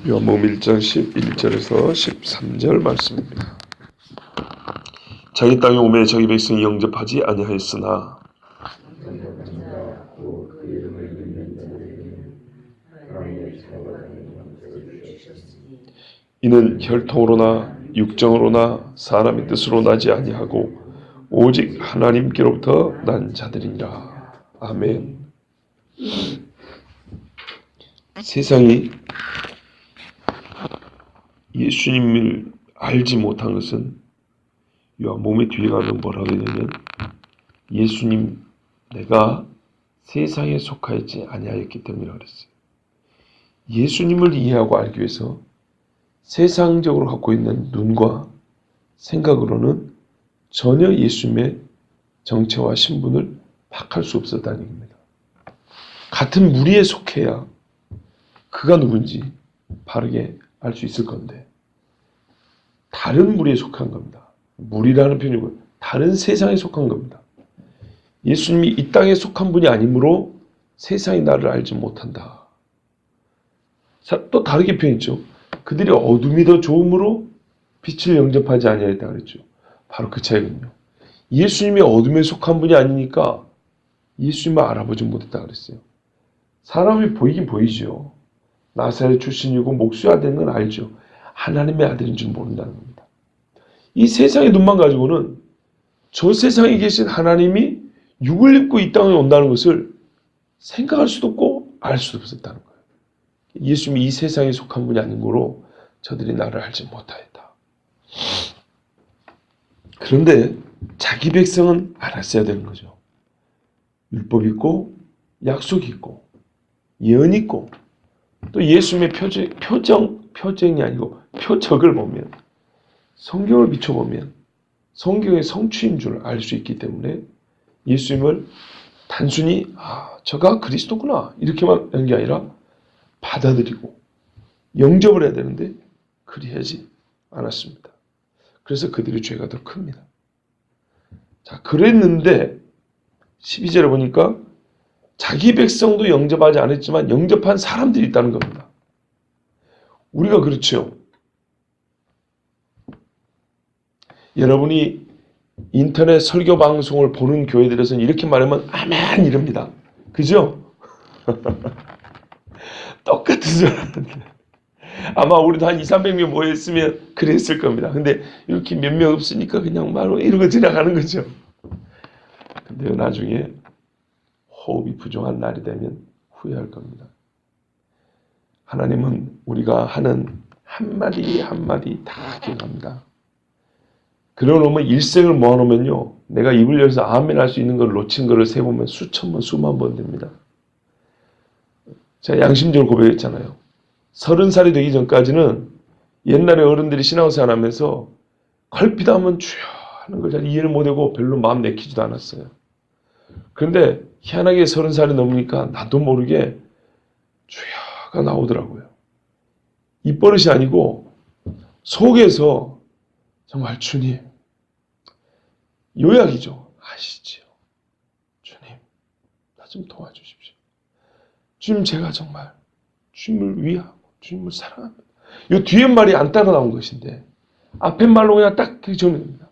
요한복음 1장 11절에서 13절 말씀입니다. 자기 땅에 오매 자기 백성이 영접하지 아니하였으나 이는 혈통으로나 육정으로나 사람의 뜻으로 나지 아니하고 오직 하나님께로부터 난 자들이니라. 아멘. 세상이 예수님을 알지 못한 것은 요한복음의 뒤에 가면 뭐라고 하냐면 예수님 내가 세상에 속하였지 아니하였기 때문이라고 그랬어요. 예수님을 이해하고 알기 위해서 세상적으로 갖고 있는 눈과 생각으로는 전혀 예수님의 정체와 신분을 파악할 수 없었다는 얘기입니다. 같은 무리에 속해야 그가 누군지 바르게 알 수 있을 건데 다른 무리에 속한 겁니다. 무리라는 표현이고 다른 세상에 속한 겁니다. 예수님이 이 땅에 속한 분이 아니므로 세상이 나를 알지 못한다. 자, 또 다르게 표현했죠. 그들이 어둠이 더 좋음으로 빛을 영접하지 아니하였다 그랬죠. 바로 그 차이거든요. 예수님이 어둠에 속한 분이 아니니까 예수님을 알아보지 못했다 그랬어요. 사람이 보이긴 보이죠. 나사렛 출신이고 목수의 아들인 건 알죠. 하나님의 아들인 줄 모른다는 겁니다. 이 세상의 눈만 가지고는 저 세상에 계신 하나님이 육을 입고 이 땅에 온다는 것을 생각할 수도 없고 알 수도 없었다는 거예요. 예수님이 이 세상에 속한 분이 아닌 거로 저들이 나를 알지 못하였다. 그런데 자기 백성은 알았어야 되는 거죠. 율법 있고 약속이 있고 예언이 있고 또 예수님의 표정이 아니고 표적을 보면 성경을 비춰보면 성경의 성취인 줄 알 수 있기 때문에 예수님을 단순히 저가 그리스도구나 이렇게만 하는 게 아니라 받아들이고 영접을 해야 되는데 그리하지 않았습니다. 그래서 그들의 죄가 더 큽니다. 자, 그랬는데 12절에 보니까 자기 백성도 영접하지 않았지만 영접한 사람들이 있다는 겁니다. 우리가 그렇죠. 여러분이 인터넷 설교 방송을 보는 교회들에서는 이렇게 말하면 아멘 이럽니다. 그죠? 똑같은 줄 알았는데 아마 우리도 한 200~300명 모였으면 그랬을 겁니다. 근데 이렇게 몇 명 없으니까 그냥 말로 이러고 지나가는 거죠. 근데 나중에 호흡이 부족한 날이 되면 후회할 겁니다. 하나님은 우리가 하는 한마디 한마디 다 기억합니다. 그러놓으면 일생을 모아놓으면요. 내가 입을 열어서 아멘 할 수 있는 걸 놓친 거를 세보면 수천 번, 수만 번 됩니다. 제가 양심적으로 고백했잖아요. 30살이 되기 전까지는 옛날에 어른들이 신앙생활 하면서 걸핏하면 주여 하는 걸 잘 이해를 못하고 별로 마음 내키지도 않았어요. 그런데 희한하게 30살이 넘으니까 나도 모르게 주여가 나오더라고요. 입버릇이 아니고 속에서 정말 주님, 요약이죠. 아시지요. 주님, 나 좀 도와주십시오. 주님, 제가 정말 주님을 위하고 주님을 사랑합니다. 이 뒤에 말이 안 따라 나온 것인데 앞에 말로 그냥 딱 정리됩니다.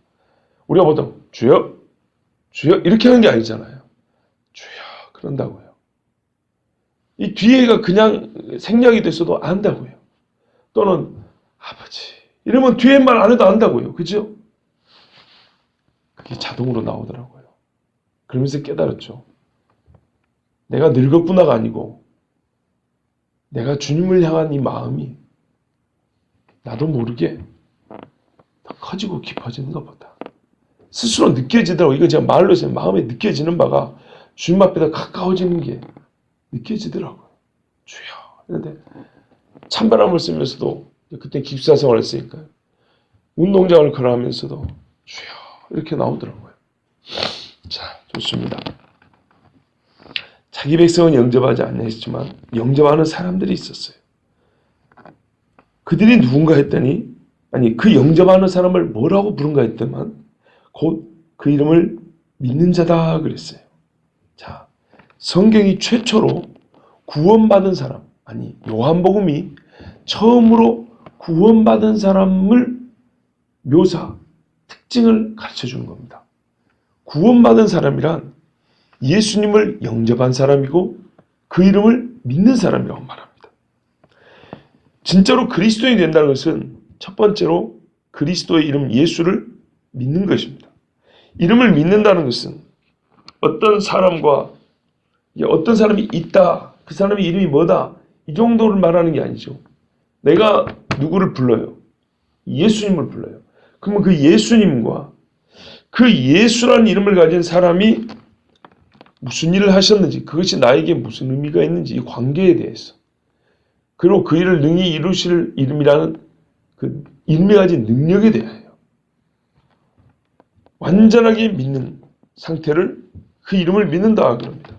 우리가 보통 주여, 주여 이렇게 하는 게 아니잖아요. 주여 그런다고요. 이 뒤에가 그냥 생략이 됐어도 안다고요. 또는 아버지 이러면 뒤에 말 안 해도 안다고요. 그죠? 그게 자동으로 나오더라고요. 그러면서 깨달았죠. 내가 늙었구나가 아니고 내가 주님을 향한 이 마음이 나도 모르게 더 커지고 깊어지는 것보다 스스로 느껴지더라고요. 이거 제가 말로 해서 마음에 느껴지는 바가 주님 앞에다 가까워지는 게 느껴지더라고요. 주여. 그런데 찬바람을 쓰면서도 그때 기숙사 생활을 했으니까 운동장을 걸어가면서도 주여 이렇게 나오더라고요. 자, 좋습니다. 자기 백성은 영접하지 않았지만 영접하는 사람들이 있었어요. 그들이 누군가 했더니 그 영접하는 사람을 뭐라고 부른가 했더만 곧 그 이름을 믿는 자다 그랬어요. 자, 성경이 최초로 구원받은 사람, 아니, 요한복음이 처음으로 구원받은 사람을 특징을 가르쳐 주는 겁니다. 구원받은 사람이란 예수님을 영접한 사람이고 그 이름을 믿는 사람이라고 말합니다. 진짜로 그리스도인이 된다는 것은 첫 번째로 그리스도의 이름 예수를 믿는 것입니다. 이름을 믿는다는 것은 어떤 사람과 어떤 사람이 있다, 그 사람의 이름이 뭐다, 이 정도를 말하는 게 아니죠. 내가 누구를 불러요? 예수님을 불러요. 그러면 그 예수님과 그 예수라는 이름을 가진 사람이 무슨 일을 하셨는지, 그것이 나에게 무슨 의미가 있는지, 이 관계에 대해서, 그리고 그 일을 능히 이루실 이름이라는 그 이름이 가진 능력에 대하여 완전하게 믿는 상태를, 그 이름을 믿는다 그럽니다.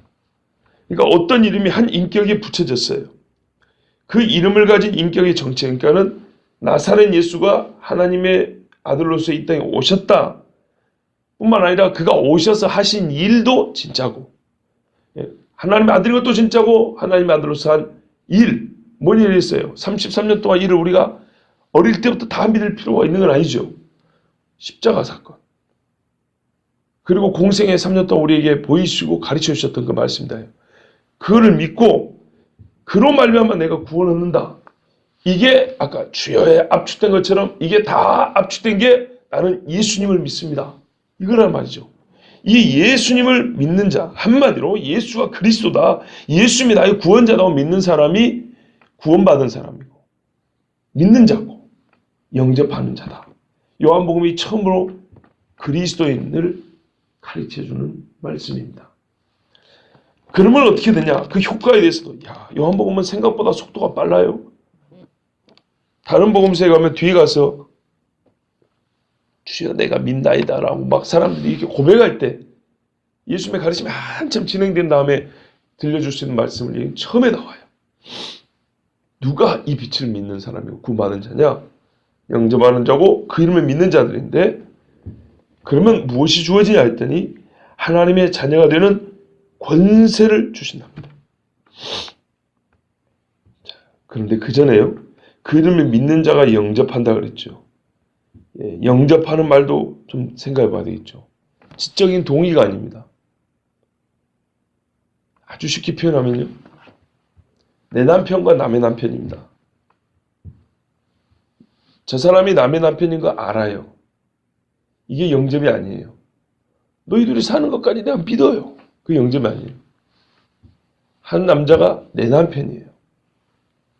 그러니까 어떤 이름이 한 인격에 붙여졌어요. 그 이름을 가진 인격의 정체, 그러니까는 나사렛 예수가 하나님의 아들로서 이 땅에 오셨다 뿐만 아니라 그가 오셔서 하신 일도 진짜고, 하나님의 아들인 것도 진짜고, 하나님의 아들로서 한 일, 뭔 일을 했어요? 33년 동안 일을 우리가 어릴 때부터 다 믿을 필요가 있는 건 아니죠. 십자가 사건. 그리고 공생애 3년 동안 우리에게 보이시고 가르쳐 주셨던 그 말씀이다. 그거를 믿고 그로 말미암아 내가 구원 얻는다. 이게 아까 주여에 압축된 것처럼 이게 다 압축된 게 나는 예수님을 믿습니다. 이거란 말이죠. 이 예수님을 믿는 자, 한마디로 예수가 그리스도다, 예수님이 나의 구원자라고 믿는 사람이 구원받은 사람이고 믿는 자고 영접하는 자다. 요한복음이 처음으로 그리스도인을 가르쳐주는 말씀입니다. 그러면 어떻게 되냐? 그 효과에 대해서도 요한복음은 생각보다 속도가 빨라요. 다른 복음서에 가면 뒤에 가서 주여 내가 믿나이다 라고 막 사람들이 이렇게 고백할 때 예수님의 가르침이 한참 진행된 다음에 들려줄 수 있는 말씀을 처음에 나와요. 누가 이 빛을 믿는 사람이고 구원받은 자냐? 영접하는 자고 그 이름을 믿는 자들인데, 그러면 무엇이 주어지냐 했더니 하나님의 자녀가 되는 권세를 주신답니다. 그런데 그 전에요, 그 이름을 믿는 자가 영접한다 그랬죠. 영접하는 말도 좀 생각해 봐야 되겠죠. 지적인 동의가 아닙니다. 아주 쉽게 표현하면요, 내 남편과 남의 남편입니다. 저 사람이 남의 남편인 거 알아요. 이게 영접이 아니에요. 너희들이 사는 것까지 내가 믿어요. 그게 영접이 아니에요. 한 남자가 내 남편이에요.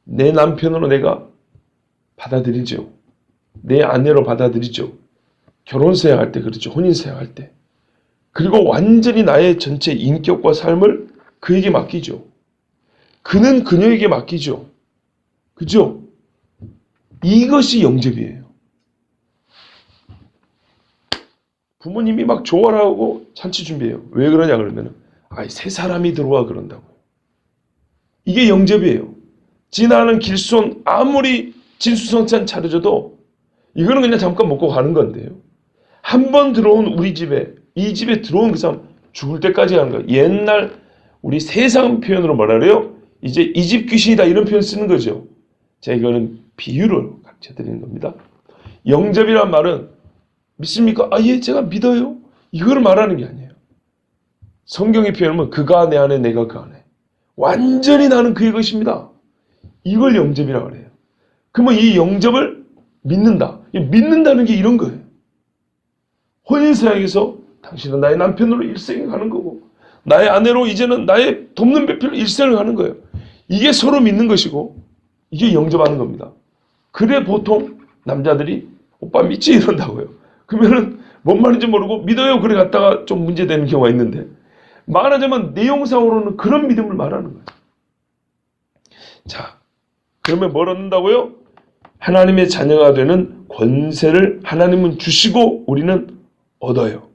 내 남편으로 내가 받아들이죠. 내 아내로 받아들이죠. 결혼생활할 때 그렇죠. 혼인생활할 때. 그리고 완전히 나의 전체 인격과 삶을 그에게 맡기죠. 그는 그녀에게 맡기죠. 그죠? 이것이 영접이에요. 부모님이 막 조화하고 잔치 준비해요. 왜 그러냐 그러면 새 사람이 들어와 그런다고요. 이게 영접이에요. 지나는 길손 아무리 진수성찬 차려줘도 이거는 그냥 잠깐 먹고 가는 건데요. 한 번 들어온 우리 집에, 이 집에 들어온 그 사람 죽을 때까지 가는 거예요. 옛날 우리 세상 표현으로 뭐라 그래요? 이제 이 집 귀신이다 이런 표현 쓰는 거죠. 제가 이거는 비유를 가르쳐 드리는 겁니다. 영접이란 말은 믿습니까? 예, 제가 믿어요. 이걸 말하는 게 아니에요. 성경의 표현은 그가 내 안에 내가 그 안에. 완전히 나는 그의 것입니다. 이걸 영접이라고 그래요. 그러면 이 영접을 믿는다. 믿는다는 게 이런 거예요. 혼인사역에서 당신은 나의 남편으로 일생을 가는 거고 나의 아내로 이제는 나의 돕는 배필로 일생을 가는 거예요. 이게 서로 믿는 것이고 이게 영접하는 겁니다. 그래 보통 남자들이 오빠 믿지 이런다고요. 그러면은 뭔 말인지 모르고 믿어요 그래 갔다가 좀 문제되는 경우가 있는데, 말하자면 내용상으로는 그런 믿음을 말하는 거예요. 자, 그러면 뭘 얻는다고요? 하나님의 자녀가 되는 권세를 하나님은 주시고 우리는 얻어요.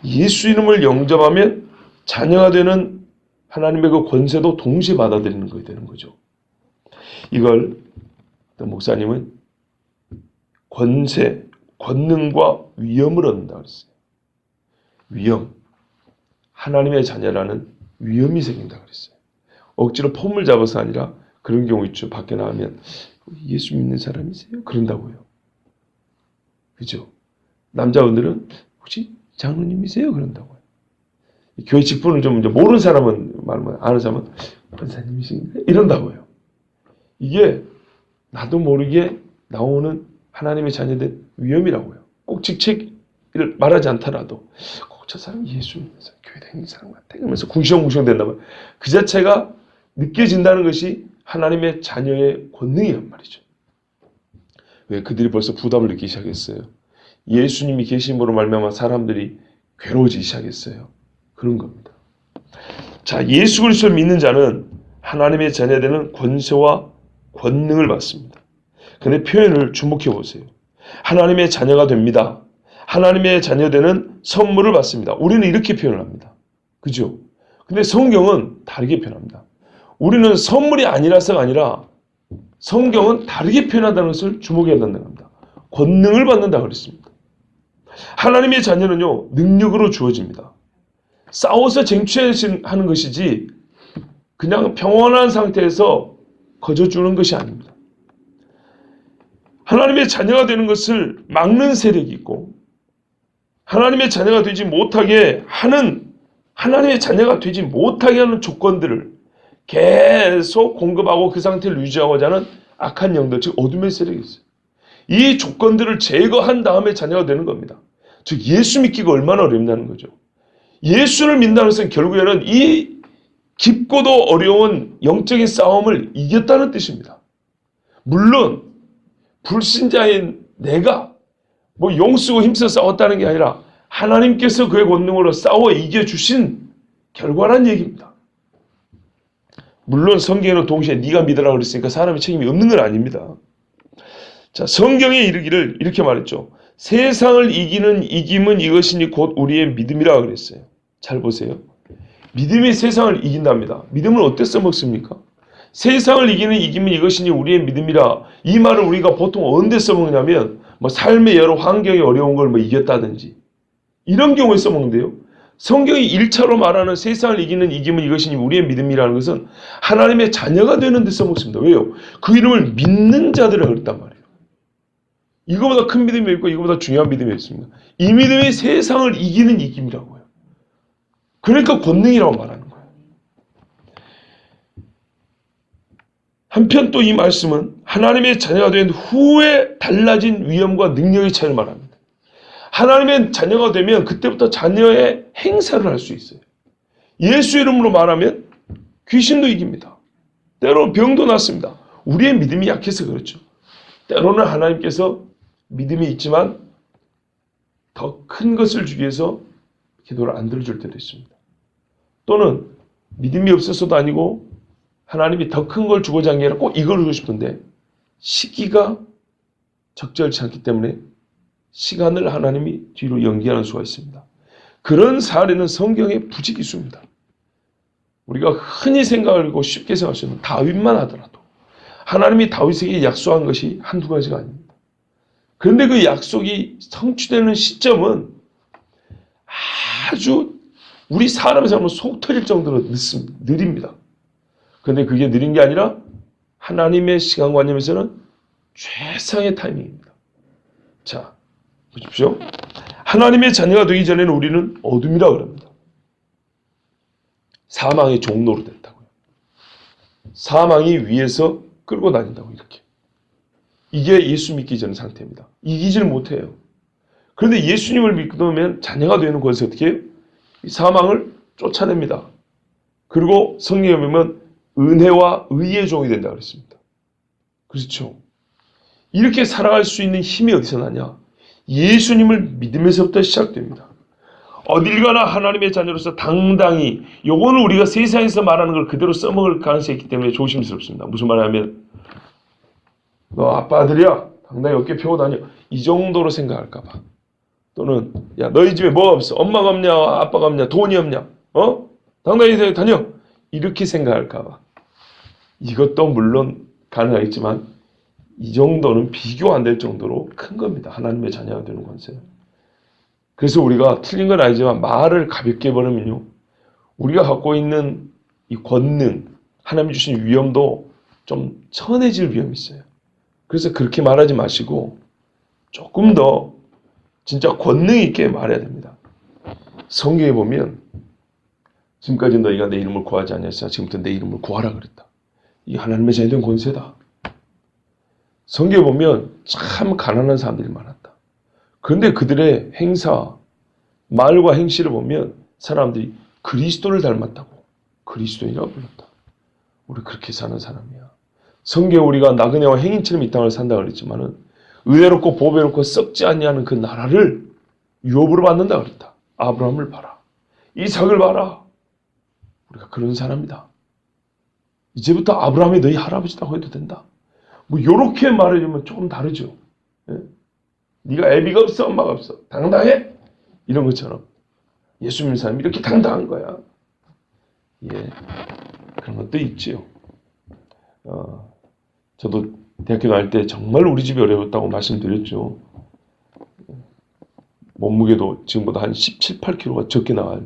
예수 이름을 영접하면 자녀가 되는 하나님의 그 권세도 동시에 받아들이는 것이 되는 거죠. 이걸 어떤 목사님은 권세, 권능과 위엄을 얻는다 그랬어요. 위엄, 하나님의 자녀라는 위엄이 생긴다 그랬어요. 억지로 폼을 잡아서 아니라 그런 경우 있죠. 밖에 나가면 예수 믿는 사람이세요? 그런다고요. 그죠? 남자분들은 혹시 장로님이세요? 그런다고요. 교회 직분을 좀 이제 모르는 사람은 말만 아는 사람은 권사님이신가? 이런다고요. 이게 나도 모르게 나오는 하나님의 자녀된 위험이라고요. 꼭 직책을 말하지 않더라도 꼭 저 사람 예수 믿어서 교회 다니는 사람 같아. 그러면서 궁시렁궁시렁 된다면 그 자체가 느껴진다는 것이 하나님의 자녀의 권능이란 말이죠. 왜 그들이 벌써 부담을 느끼기 시작했어요. 예수님이 계심으로 말미암아 사람들이 괴로워지기 시작했어요. 그런 겁니다. 자, 예수 그리스도를 믿는 자는 하나님의 자녀되는 권세와 권능을 받습니다. 근데 표현을 주목해 보세요. 하나님의 자녀가 됩니다. 하나님의 자녀되는 선물을 받습니다. 우리는 이렇게 표현을 합니다. 그죠? 근데 성경은 다르게 표현합니다. 우리는 선물이 아니라서가 아니라 성경은 다르게 표현한다는 것을 주목해야 된다는 겁니다. 권능을 받는다고 그랬습니다. 하나님의 자녀는요, 능력으로 주어집니다. 싸워서 쟁취하는 것이지 그냥 평온한 상태에서 거저주는 것이 아닙니다. 하나님의 자녀가 되는 것을 막는 세력이 있고 하나님의 자녀가 되지 못하게 하는 하나님의 자녀가 되지 못하게 하는 조건들을 계속 공급하고 그 상태를 유지하고자 하는 악한 영들, 즉 어둠의 세력이 있어요. 이 조건들을 제거한 다음에 자녀가 되는 겁니다. 즉 예수 믿기가 얼마나 어렵다는 거죠. 예수를 믿는다는 것은 결국에는 이 깊고도 어려운 영적인 싸움을 이겼다는 뜻입니다. 물론 불신자인 내가 뭐 용쓰고 힘써 싸웠다는 게 아니라 하나님께서 그의 권능으로 싸워 이겨주신 결과란 얘기입니다. 물론 성경에는 동시에 네가 믿으라고 그랬으니까 사람의 책임이 없는 건 아닙니다. 자, 성경에 이르기를 이렇게 말했죠. 세상을 이기는 이김은 이것이니 곧 우리의 믿음이라 그랬어요. 잘 보세요. 믿음이 세상을 이긴답니다. 믿음을 어떻게 써먹습니까? 세상을 이기는 이김은 이것이니 우리의 믿음이라. 이 말을 우리가 보통 언제 써먹냐면 뭐 삶의 여러 환경이 어려운 걸 뭐 이겼다든지 이런 경우에 써먹는데요. 성경이 1차로 말하는 세상을 이기는 이김은 이것이니 우리의 믿음이라는 것은 하나님의 자녀가 되는 데 써먹습니다. 왜요? 그 이름을 믿는 자들이라 그랬단 말이에요. 이거보다 큰 믿음이 있고 이거보다 중요한 믿음이 있습니다. 이 믿음이 세상을 이기는 이김이라고요. 그러니까 권능이라고 말하는 거예요. 한편 또 이 말씀은 하나님의 자녀가 된 후에 달라진 위엄과 능력의 차이를 말합니다. 하나님의 자녀가 되면 그때부터 자녀의 행사를 할 수 있어요. 예수 이름으로 말하면 귀신도 이깁니다. 때로는 병도 낫습니다. 우리의 믿음이 약해서 그렇죠. 때로는 하나님께서 믿음이 있지만 더 큰 것을 주기 위해서 기도를 안 들어줄 때도 있습니다. 또는 믿음이 없어서도 아니고 하나님이 더 큰 걸 주고자 하는 게 아니라 꼭 이걸 주고 싶은데 시기가 적절치 않기 때문에 시간을 하나님이 뒤로 연기하는 수가 있습니다. 그런 사례는 성경의 부지기수입니다. 우리가 흔히 생각하고 쉽게 생각할 수 있는 다윗만 하더라도 하나님이 다윗에게 약속한 것이 한두 가지가 아닙니다. 그런데 그 약속이 성취되는 시점은 아주 우리 사람의 삶은 속 터질 정도로 느립니다. 그런데 그게 느린 게 아니라 하나님의 시간관념에서는 최상의 타이밍입니다. 자, 보십시오. 하나님의 자녀가 되기 전에는 우리는 어둠이라고 합니다. 사망의 종로로 됐다고요. 사망이 위에서 끌고 다닌다고 이렇게. 이게 예수 믿기 전 상태입니다. 이기질 못해요. 그런데 예수님을 믿으면 자녀가 되는 것은 어떻게 해요? 사망을 쫓아냅니다. 그리고 성경에 보면 은혜와 의의 종이 된다고 그랬습니다. 그렇죠. 이렇게 살아갈 수 있는 힘이 어디서 나냐? 예수님을 믿으면서부터 시작됩니다. 어딜 가나 하나님의 자녀로서 당당히, 요거는 우리가 세상에서 말하는 걸 그대로 써먹을 가능성이 있기 때문에 조심스럽습니다. 무슨 말이냐면 너 아빠 아들이야, 당당히 어깨 펴고 다녀, 이 정도로 생각할까 봐. 또는 야 너희 집에 뭐가 없어, 엄마가 없냐 아빠가 없냐 돈이 없냐, 당당히 다녀, 이렇게 생각할까 봐. 이것도 물론 가능하겠지만 이 정도는 비교 안 될 정도로 큰 겁니다. 하나님의 자녀가 되는 권세는. 그래서 우리가 틀린 건 아니지만 말을 가볍게 버리면요, 우리가 갖고 있는 이 권능, 하나님이 주신 위엄도 좀 천해질 위험이 있어요. 그래서 그렇게 말하지 마시고 조금 더 진짜 권능 있게 말해야 됩니다. 성경에 보면 지금까지 너희가 내 이름을 구하지 아니하였으나 지금부터 내 이름을 구하라 그랬다. 이 하나님의 자녀된 권세다. 성경에 보면 참 가난한 사람들이 많았다. 그런데 그들의 행사, 말과 행실을 보면 사람들이 그리스도를 닮았다고 그리스도인이라고 불렀다. 우리 그렇게 사는 사람이야. 성경에 우리가 나그네와 행인처럼 이 땅을 산다고 그랬지만은 의롭고 보배롭고 썩지 아니하는 그 나라를 유업으로 받는다 그랬다. 아브라함을 봐라. 이삭을 봐라. 우리가 그런 사람이다. 이제부터 아브라함이 너희 할아버지라고 해도 된다. 뭐 이렇게 말하려면 조금 다르죠. 예? 네가 애비가 없어 엄마가 없어 당당해? 이런 것처럼 예수 믿는 사람이 이렇게 당당한 거야. 예, 그런 것도 있지요. 저도 대학교 다닐 때 정말 우리 집이 어려웠다고 말씀드렸죠. 몸무게도 지금보다 한 17, 18kg가 적게 나와요.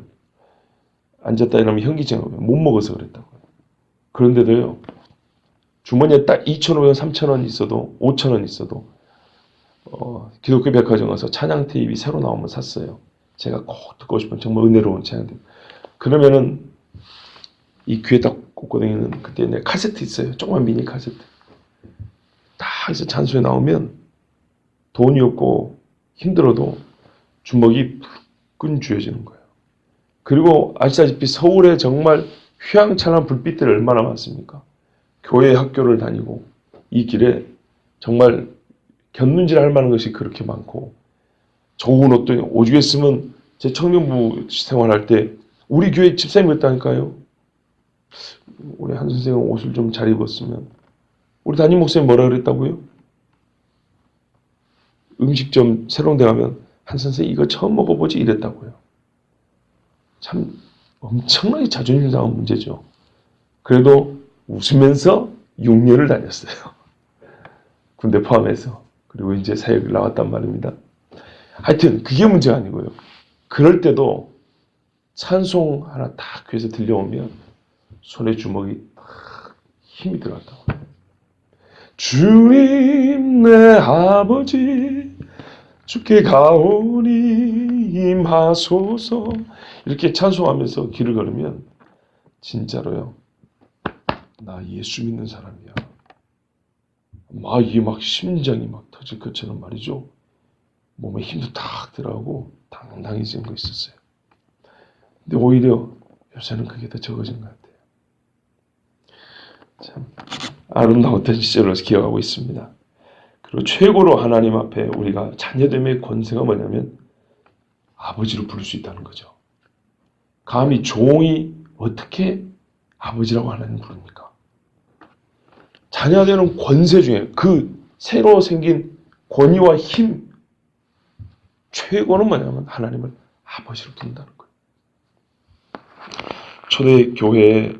앉았다 일어나면 현기증 못 먹어서 그랬다고요. 그런데도요. 주머니에 딱 2,500원, 3,000원 있어도 5,000원 있어도 기독교 백화점 가서 찬양 테이프 새로 나오면 샀어요. 제가 꼭 듣고 싶은 정말 은혜로운 찬양 테이프. 그러면은 이 귀에 딱 꽂고 다니는 그때 내 카세트 있어요. 조그만 미니 카세트. 딱 해서 찬송에 나오면 돈이 없고 힘들어도 주먹이 불끈 쥐어지는 거예요. 그리고 아시다시피 서울에 정말 휘황찬란 불빛들이 얼마나 많습니까? 교회 학교를 다니고 이 길에 정말 곁눈질 할 만한 것이 그렇게 많고 좋은 옷도 오죽했으면 제 청년부 생활할 때 우리 교회 집사님이었다니까요. 우리 한 선생은 옷을 좀 잘 입었으면 우리 담임 목사님 뭐라 그랬다고요? 음식점 새로운 데 가면 한 선생님 이거 처음 먹어보지 이랬다고요. 참 엄청나게 자존심 상한 문제죠. 그래도 웃으면서 6년을 다녔어요. 군대 포함해서. 그리고 이제 사역을 나왔단 말입니다. 하여튼 그게 문제가 아니고요. 그럴 때도 찬송 하나 딱 귀에서 들려오면 손에 주먹이 딱 힘이 들어갔다고. 주님 내 아버지 주께 가오니 임하소서 이렇게 찬송하면서 길을 걸으면 진짜로요. 나 예수 믿는 사람이야. 막 이게 막 심장이 막 터질 것처럼 말이죠. 몸에 힘도 탁 들어가고 당당해지는 거 있었어요. 근데 오히려 요새는 그게 더 적어진 것 같아요. 참 아름다웠던 시절을 기억하고 있습니다. 그리고 최고로 하나님 앞에 우리가 자녀됨의 권세가 뭐냐면 아버지로 부를 수 있다는 거죠. 감히 종이 어떻게 아버지라고 하나님 부릅니까? 자녀되는 권세 중에 그 새로 생긴 권위와 힘 최고는 뭐냐면 하나님을 아버지로 부른다는 거예요. 초대 교회에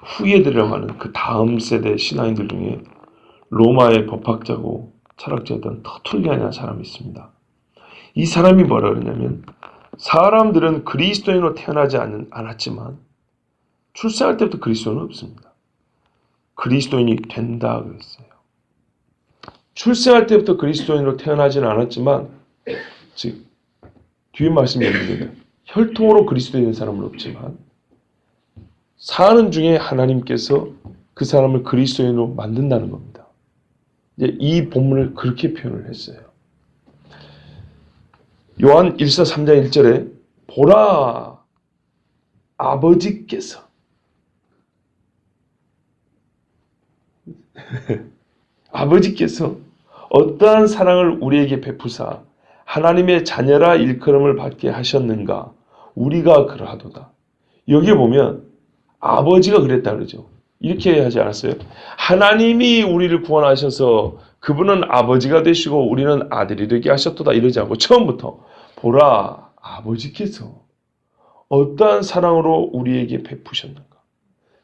후예들이라고 하는 그 다음 세대 신앙인들 중에 로마의 법학자고 철학자였던 터툴리안이라는 사람이 있습니다. 이 사람이 뭐라 그러냐면 사람들은 그리스도인으로 태어나지 않았지만 출생할 때부터 그리스도는 없습니다. 그리스도인이 된다 그랬어요. 출생할 때부터 그리스도인으로 태어나지는 않았지만 즉 뒤에 말씀이 있는데 혈통으로 그리스도인 사람은 없지만 사는 중에 하나님께서 그 사람을 그리스도인으로 만든다는 겁니다. 이제 이 본문을 그렇게 표현을 했어요. 요한 1서 3장 1절에 보라 아버지께서 아버지께서 어떠한 사랑을 우리에게 베푸사 하나님의 자녀라 일컬음을 받게 하셨는가 우리가 그러하도다. 여기에 보면 아버지가 그랬다 그러죠. 이렇게 하지 않았어요? 하나님이 우리를 구원하셔서 그분은 아버지가 되시고 우리는 아들이 되게 하셨도다 이러지 않고 처음부터 보라 아버지께서 어떠한 사랑으로 우리에게 베푸셨는가.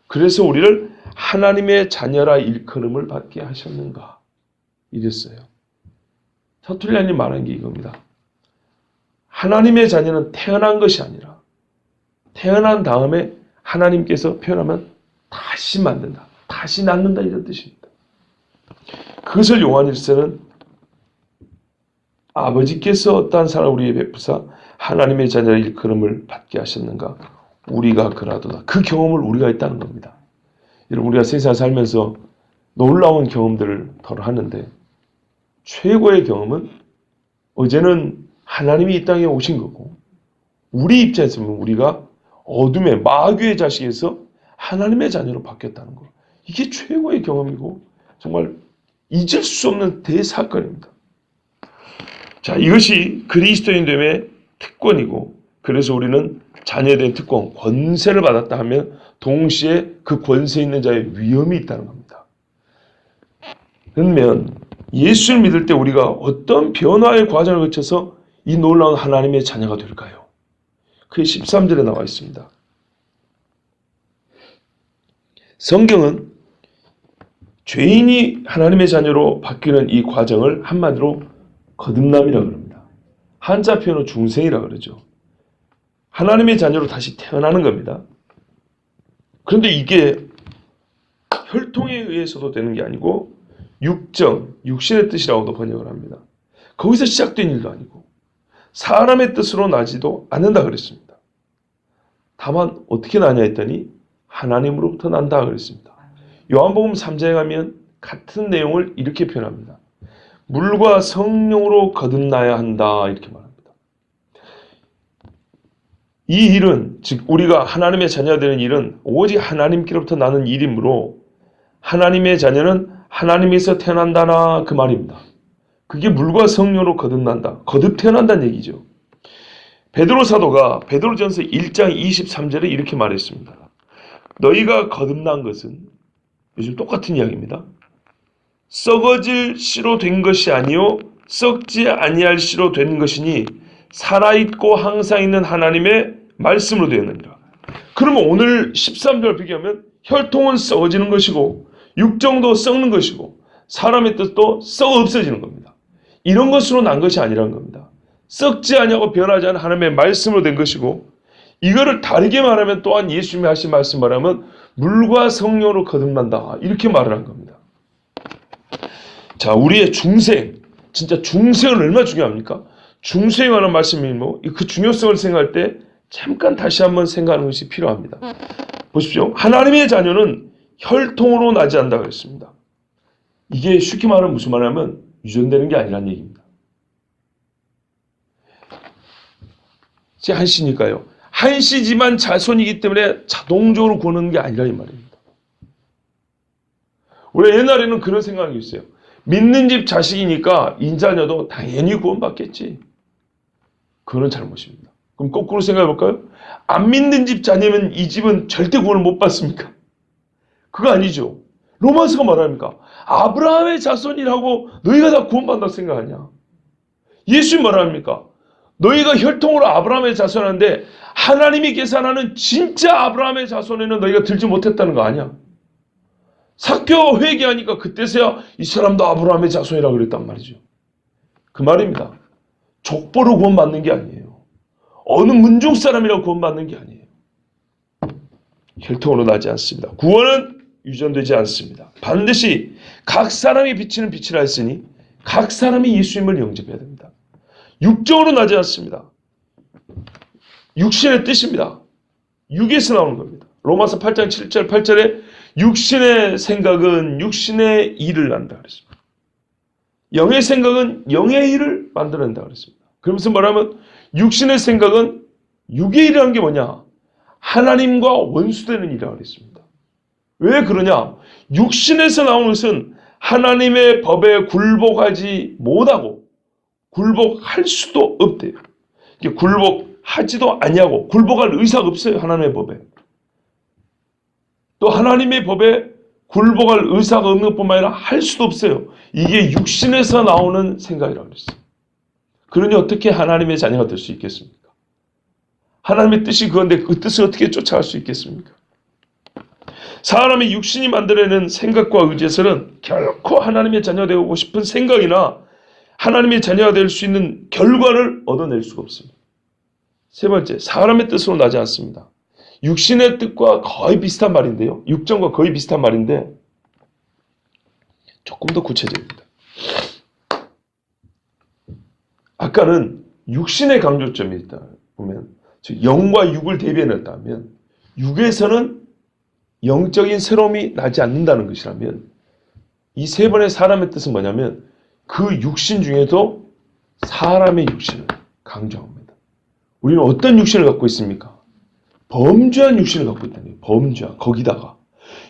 그래서 우리를 하나님의 자녀라 일컬음을 받게 하셨는가 이랬어요. 터툴리안이 말한 게 이겁니다. 하나님의 자녀는 태어난 것이 아니라 태어난 다음에 하나님께서 표현하면 다시 만든다, 다시 낳는다 이런 뜻입니다. 그것을 요한일서는 아버지께서 어떠한 사랑을 우리에게 베푸사 하나님의 자녀라 일컬음을 받게 하셨는가 우리가 그라도다. 그 경험을 우리가 했다는 겁니다. 여러분 우리가 세상을 살면서 놀라운 경험들을 덜 하는데 최고의 경험은 어제는 하나님이 이 땅에 오신 거고 우리 입장에서 보면 우리가 어둠의 마귀의 자식에서 하나님의 자녀로 바뀌었다는 거. 이게 최고의 경험이고 정말 잊을 수 없는 대사건입니다. 자, 이것이 그리스도인됨의 특권이고 그래서 우리는 자녀된 특권, 권세를 받았다 하면 동시에 그 권세 있는 자의 위험이 있다는 겁니다. 그러면 예수를 믿을 때 우리가 어떤 변화의 과정을 거쳐서 이 놀라운 하나님의 자녀가 될까요? 그게 13절에 나와 있습니다. 성경은 죄인이 하나님의 자녀로 바뀌는 이 과정을 한마디로 거듭남이라고 합니다. 한자 표현으로 중생이라고 그러죠. 하나님의 자녀로 다시 태어나는 겁니다. 그런데 이게 혈통에 의해서도 되는 게 아니고 육정, 육신의 뜻이라고도 번역을 합니다. 거기서 시작된 일도 아니고 사람의 뜻으로 나지도 않는다 그랬습니다. 다만 어떻게 나냐 했더니 하나님으로부터 난다 그랬습니다. 요한복음 3장에 가면 같은 내용을 이렇게 표현합니다. 물과 성령으로 거듭나야 한다 이렇게 말합니다. 이 일은 즉 우리가 하나님의 자녀가 되는 일은 오직 하나님께로부터 나는 일이므로 하나님의 자녀는 하나님에서 태어난다나 그 말입니다. 그게 물과 성령으로 거듭난다. 거듭 태어난다는 얘기죠. 베드로 사도가 베드로전서 1장 23절에 이렇게 말했습니다. 너희가 거듭난 것은 요즘 똑같은 이야기입니다. 썩어질 씨로 된 것이 아니요 썩지 아니할 씨로 된 것이니 살아있고 항상 있는 하나님의 말씀으로 되었느니라. 그러면 오늘 13절 비교하면 혈통은 썩어지는 것이고 육정도 썩는 것이고 사람의 뜻도 썩어 없어지는 겁니다. 이런 것으로 난 것이 아니라는 겁니다. 썩지 아니하고 변하지 않은 하나님의 말씀으로 된 것이고 이거를 다르게 말하면 또한 예수님이 하신 말씀 말하면 물과 성령으로 거듭난다 이렇게 말을 한 겁니다. 자, 우리의 중생, 진짜 중생은 얼마나 중요합니까? 중생에 관한 말씀이 그 중요성을 생각할 때 잠깐 다시 한번 생각하는 것이 필요합니다. 보십시오. 하나님의 자녀는 혈통으로 나지 않는다 그랬습니다. 이게 쉽게 말하면 무슨 말이냐면 유전되는 게 아니라는 얘기입니다. 제 한씨니까요. 한씨지만 자손이기 때문에 자동적으로 구원하는 게 아니라 이 말입니다. 원래 옛날에는 그런 생각이 있어요. 믿는 집 자식이니까 인자녀도 당연히 구원받겠지. 그거는 잘못입니다. 그럼 거꾸로 생각해 볼까요? 안 믿는 집 자녀면 이 집은 절대 구원을 못 받습니까? 그거 아니죠. 로마서가 말합니까? 아브라함의 자손이라고 너희가 다 구원받는다고 생각하냐? 예수님 말합니까? 너희가 혈통으로 아브라함의 자손인데 하나님이 계산하는 진짜 아브라함의 자손에는 너희가 들지 못했다는 거 아니야? 삭개오 회개하니까 그때서야 이 사람도 아브라함의 자손이라고 그랬단 말이죠. 그 말입니다. 족보로 구원받는 게 아니에요. 어느 문중 사람이라고 구원받는 게 아니에요. 혈통으로 나지 않습니다. 구원은 유전되지 않습니다. 반드시 각 사람이 비치는 빛이라 했으니 각 사람이 예수님을 영접해야 됩니다. 육정으로 나지 않습니다. 육신의 뜻입니다. 육에서 나오는 겁니다. 로마서 8장 7절 8절에 육신의 생각은 육신의 일을 난다 그랬습니다. 영의 생각은 영의 일을 만들어낸다 그랬습니다. 그러면서 말하면 육신의 생각은 육의 일이라는 게 뭐냐? 하나님과 원수되는 일이라고 그랬습니다. 왜 그러냐? 육신에서 나오는 것은 하나님의 법에 굴복하지 못하고 굴복할 수도 없대요. 굴복하지도 아니하고 굴복할 의사가 없어요. 하나님의 법에. 또 하나님의 법에 굴복할 의사가 없는 것뿐만 아니라 할 수도 없어요. 이게 육신에서 나오는 생각이라고 그랬어요. 그러니 어떻게 하나님의 자녀가 될 수 있겠습니까? 하나님의 뜻이 그건데 그 뜻을 어떻게 쫓아갈 수 있겠습니까? 사람의 육신이 만들어내는 생각과 의지에서는 결코 하나님의 자녀가 되고 싶은 생각이나 하나님의 자녀가 될 수 있는 결과를 얻어낼 수가 없습니다. 세 번째, 사람의 뜻으로 나지 않습니다. 육신의 뜻과 거의 비슷한 말인데요. 육정과 거의 비슷한 말인데 조금 더 구체적입니다. 아까는 육신의 강조점이 있다 보면 영과 육을 대변했다면 육에서는 영적인 새로움이 나지 않는다는 것이라면 이 세 번의 사람의 뜻은 뭐냐면 그 육신 중에도 사람의 육신을 강조합니다. 우리는 어떤 육신을 갖고 있습니까? 범죄한 육신을 갖고 있다는 거예요. 범죄한. 거기다가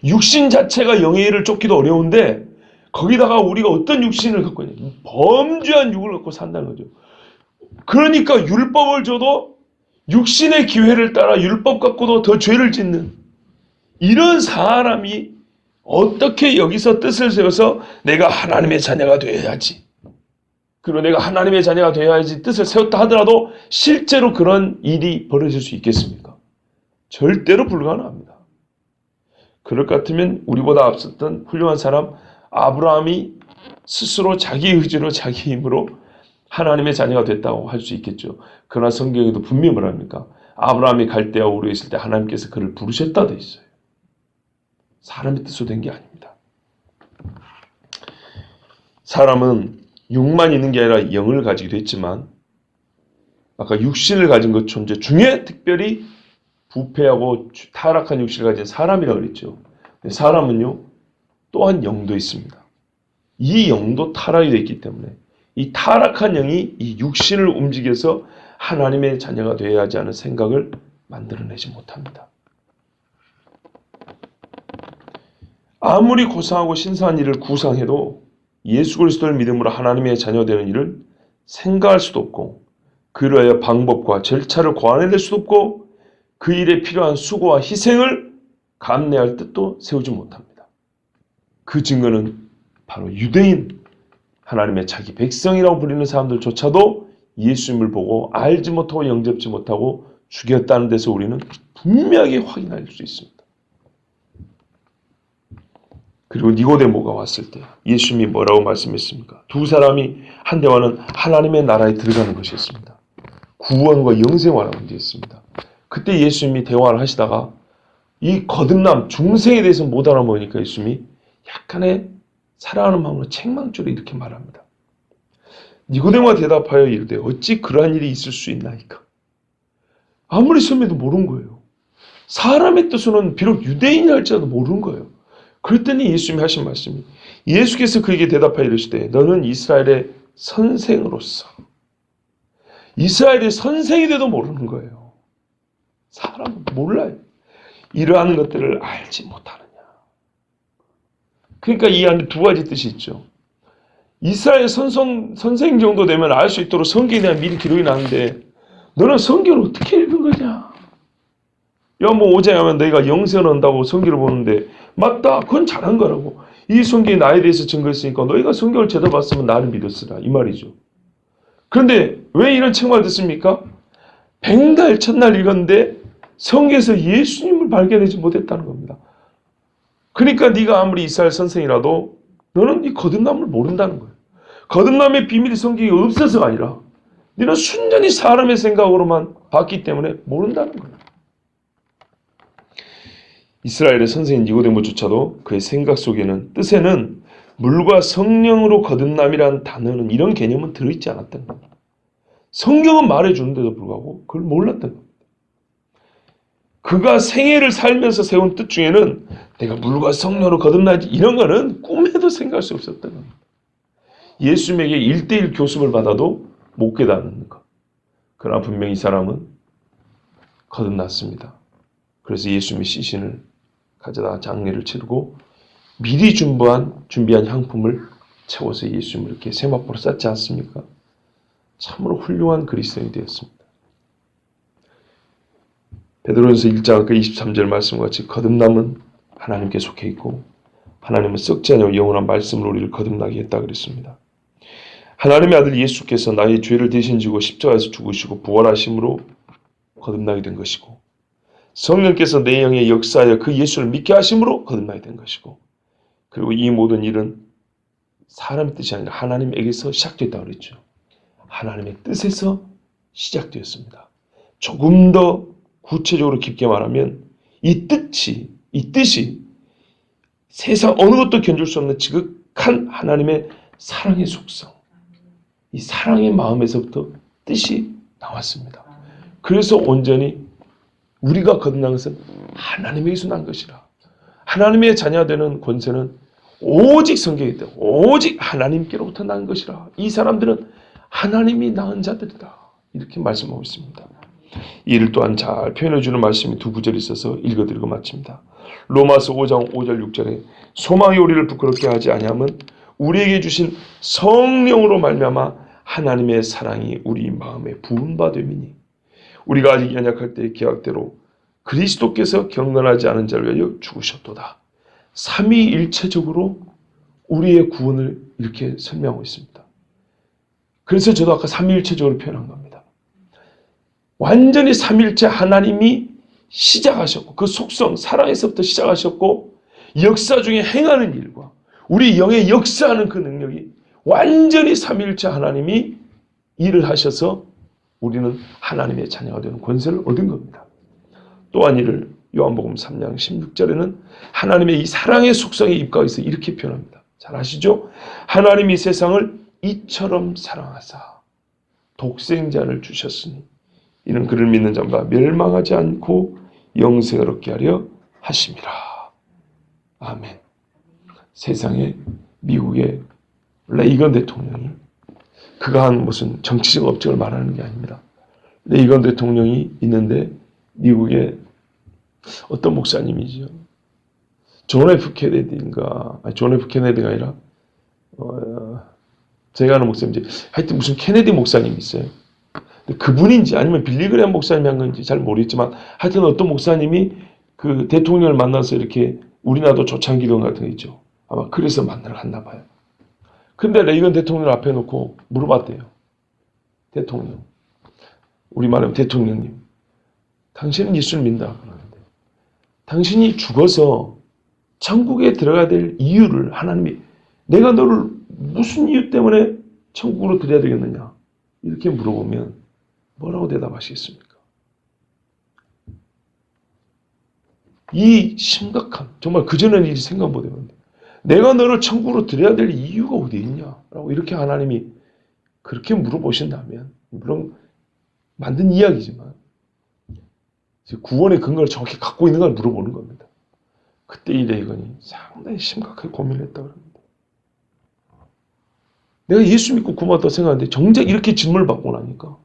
육신 자체가 영의 일을 쫓기도 어려운데 거기다가 우리가 어떤 육신을 갖고 있냐? 범죄한 육을 갖고 산다는 거죠. 그러니까 율법을 줘도 육신의 기회를 따라 율법 갖고도 더 죄를 짓는 이런 사람이 어떻게 여기서 뜻을 세워서 내가 하나님의 자녀가 되어야지. 그리고 내가 하나님의 자녀가 되어야지 뜻을 세웠다 하더라도 실제로 그런 일이 벌어질 수 있겠습니까? 절대로 불가능합니다. 그럴 것 같으면 우리보다 앞섰던 훌륭한 사람 아브라함이 스스로 자기 의지로 자기 힘으로 하나님의 자녀가 됐다고 할 수 있겠죠. 그러나 성경에도 분명히 뭐랍니까? 아브라함이 갈대아 우르에 있을 때 하나님께서 그를 부르셨다 돼 있어요. 사람의 뜻으로 된 게 아닙니다. 사람은 육만 있는 게 아니라 영을 가지기도 했지만 아까 육신을 가진 것 존재 중에 특별히 부패하고 타락한 육신을 가진 사람이라고 그랬죠. 사람은요 또한 영도 있습니다. 이 영도 타락이 되어 있기 때문에 이 타락한 영이 이 육신을 움직여서 하나님의 자녀가 되어야 하지 않은 생각을 만들어내지 못합니다. 아무리 고상하고 신성한 일을 구상해도 예수 그리스도를 믿음으로 하나님의 자녀 되는 일을 생각할 수도 없고 그를 위하여 방법과 절차를 고안해낼 수도 없고 그 일에 필요한 수고와 희생을 감내할 뜻도 세우지 못합니다. 그 증거는 바로 유대인, 하나님의 자기 백성이라고 부르는 사람들조차도 예수님을 보고 알지 못하고 영접지 못하고 죽였다는 데서 우리는 분명하게 확인할 수 있습니다. 그리고 니고데모가 왔을 때 예수님이 뭐라고 말씀했습니까? 두 사람이 한 대화는 하나님의 나라에 들어가는 것이었습니다. 구원과 영생화라는 문제였습니다. 그때 예수님이 대화를 하시다가 이 거듭남, 중생에 대해서 못 알아보니까 예수님이 약간의 사랑하는 마음으로 책망조로 이렇게 말합니다. 니고데모가 대답하여 이르되 어찌 그러한 일이 있을 수 있나이까? 아무리 설명해도 모르는 거예요. 사람의 뜻으로는 비록 유대인이 할지라도 모르는 거예요. 그랬더니 예수님이 하신 말씀이 예수께서 그에게 대답하여 이르시되 너는 이스라엘의 선생으로서 이스라엘의 선생이 돼도 모르는 거예요. 사람은 몰라요. 이러한 것들을 알지 못하느냐. 그러니까 이 안에 두 가지 뜻이 있죠. 이스라엘 선생 정도 되면 알 수 있도록 성경에 대한 미리 기록이 나는데 너는 성경을 어떻게 읽은 거냐. 요한복음 5장에 하면 너희가 영생을 얻는다고 성경을 보는데 맞다. 그건 잘한 거라고. 이 성경이 나에 대해서 증거했으니까 너희가 성경을 제대로 봤으면 나를 믿었으라. 이 말이죠. 그런데 왜 이런 책망을 듣습니까? 백날 첫날 읽었는데 성경에서 예수님을 발견하지 못했다는 겁니다. 그러니까 네가 아무리 이스라엘 선생이라도 너는 이 거듭남을 모른다는 거예요. 거듭남의 비밀이 성경에 없어서가 아니라 너는 순전히 사람의 생각으로만 봤기 때문에 모른다는 거예요. 이스라엘의 선생인 니고데모조차도 그의 생각 속에는 뜻에는 물과 성령으로 거듭남이라는 단어는 이런 개념은 들어있지 않았다는 겁니다. 성경은 말해주는데도 불구하고 그걸 몰랐던 겁니다. 그가 생애를 살면서 세운 뜻 중에는 내가 물과 성령으로 거듭나지 이런 거는 꿈에도 생각할 수 없었던 겁니다. 예수님에게 1:1 교습을 받아도 못 깨닫는 것. 그러나 분명히 이 사람은 거듭났습니다. 그래서 예수님의 시신을 가져다 장례를 치르고 미리 준비한 향품을 채워서 예수님을 이렇게 세마포로 쌌지 않습니까? 참으로 훌륭한 그리스도인이 되었습니다. 베드로전서 1장 그 23절 말씀과 같이 거듭남은 하나님께 속해 있고 하나님은 썩지 않고 영원한 말씀으로 우리를 거듭나게 했다 그랬습니다. 하나님의 아들 예수께서 나의 죄를 대신 지고 십자가에서 죽으시고 부활하심으로 거듭나게 된 것이고 성령께서 내 영에 역사하여 그 예수를 믿게 하심으로 거듭나게 된 것이고 그리고 이 모든 일은 사람의 뜻이 아니라 하나님에게서 시작됐다고 그랬죠. 하나님의 뜻에서 시작되었습니다. 조금 더 구체적으로 깊게 말하면 이 뜻이 세상 어느 것도 견줄 수 없는 지극한 하나님의 사랑의 속성, 이 사랑의 마음에서부터 뜻이 나왔습니다. 그래서 온전히 우리가 거듭난 것은 하나님에게서 난 것이라. 하나님의 자녀되는 권세는 오직 성경에 있다. 오직 하나님께로부터 난 것이라. 이 사람들은 하나님이 낳은 자들이다. 이렇게 말씀하고 있습니다. 이를 또한 잘 표현해주는 말씀이 두 구절이 있어서 읽어드리고 마칩니다. 로마서 5장 5절 6절에 소망이 우리를 부끄럽게 하지 아니함은 우리에게 주신 성령으로 말미암아 하나님의 사랑이 우리 마음에 부은 바 됨이니 우리가 아직 연약할 때의 계약대로 그리스도께서 경건하지 않은 자를 위하여 죽으셨도다. 삼위일체적으로 우리의 구원을 이렇게 설명하고 있습니다. 그래서 저도 아까 삼위일체적으로 표현한 겁니다. 완전히 삼위일체 하나님이 시작하셨고 그 속성 사랑에서부터 시작하셨고 역사 중에 행하는 일과 우리 영의 역사하는 그 능력이 완전히 삼위일체 하나님이 일을 하셔서 우리는 하나님의 자녀가 되는 권세를 얻은 겁니다. 또한 이를 요한복음 3장 16절에는 하나님의 이 사랑의 속성에 입각해서 이렇게 표현합니다. 잘 아시죠? 하나님이 세상을 이처럼 사랑하사 독생자를 주셨으니 이는 그를 믿는 자마다 멸망하지 않고 영생을 얻게 하려 하심이라. 아멘. 세상에 미국의 레이건 대통령이 그가 한 무슨 정치적 업적을 말하는 게 아닙니다. 레이건 대통령이 있는데 미국의 어떤 목사님이죠. 존 F 케네디인가, 존 F 케네디가 아니라 제가 아는 목사님인지 하여튼 무슨 케네디 목사님이 있어요. 그분인지 아니면 빌리 그레이엄 목사님이 한 건지 잘 모르겠지만 하여튼 어떤 목사님이 그 대통령을 만나서 이렇게 우리나라도 조창기도 같은 거 있죠. 아마 그래서 만나러 갔나 봐요. 근데 레이건 대통령을 앞에 놓고 물어봤대요. 대통령. 우리말하면 대통령님. 당신은 예수를 믿는다. 그러는데 당신이 죽어서 천국에 들어가야 될 이유를 하나님이 내가 너를 무슨 이유 때문에 천국으로 들여야 되겠느냐. 이렇게 물어보면 뭐라고 대답하시겠습니까? 이 심각한 정말 그전에는 일이 생각 못했는데 내가 너를 천국으로 들여야 될 이유가 어디 있냐라고 이렇게 하나님이 그렇게 물어보신다면 물론 만든 이야기지만 구원의 근거를 정확히 갖고 있는 걸 물어보는 겁니다. 그때 이 레이건이 상당히 심각하게 고민을 했다고 합니다. 내가 예수 믿고 구원받았다고 생각하는데 정작 이렇게 질문을 받고 나니까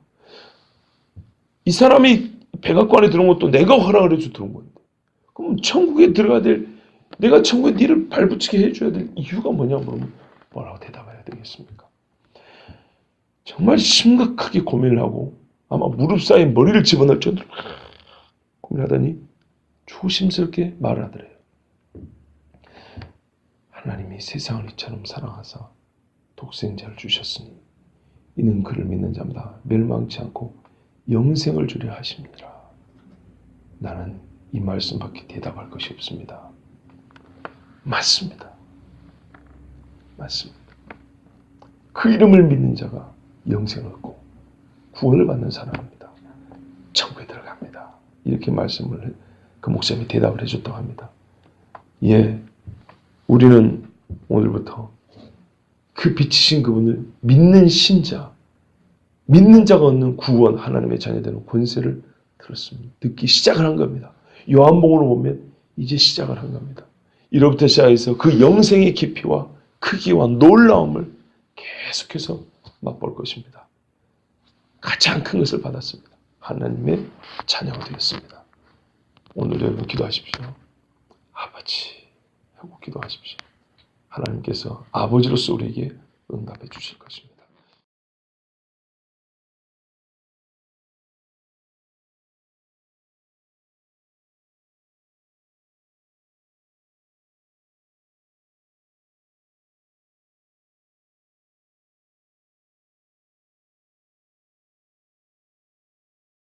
이 사람이 백악관에 안에 들어온 것도 내가 허락을 해서 들어온 건데 그럼 천국에 들어가야 될 내가 천국에 니를 발붙이게 해줘야 될 이유가 뭐냐 물으면 뭐라고 대답해야 되겠습니까? 정말 심각하게 고민을 하고 아마 무릎 사이에 머리를 집어넣을 정도로 고민하더니 조심스럽게 말을 하더래요. 하나님이 세상을 이처럼 사랑하사 독생자를 주셨으니 이는 그를 믿는 자마다 멸망치 않고 영생을 주려 하십니다. 나는 이 말씀밖에 대답할 것이 없습니다. 맞습니다. 맞습니다. 그 이름을 믿는 자가 영생을 얻고 구원을 받는 사람입니다. 천국에 들어갑니다. 이렇게 말씀을 그 목사님이 대답을 해줬다고 합니다. 예, 우리는 오늘부터 그 빛이신 그분을 믿는 신자, 믿는 자가 얻는 구원, 하나님의 자녀되는 권세를 들었습니다. 듣기 시작을 한 겁니다. 요한복음으로 보면 이제 시작을 한 겁니다. 이로부터 시작해서 그 영생의 깊이와 크기와 놀라움을 계속해서 맛볼 것입니다. 가장 큰 것을 받았습니다. 하나님의 자녀가 되었습니다. 오늘 여러분 기도하십시오. 아버지 하고 기도하십시오. 하나님께서 아버지로서 우리에게 응답해 주실 것입니다.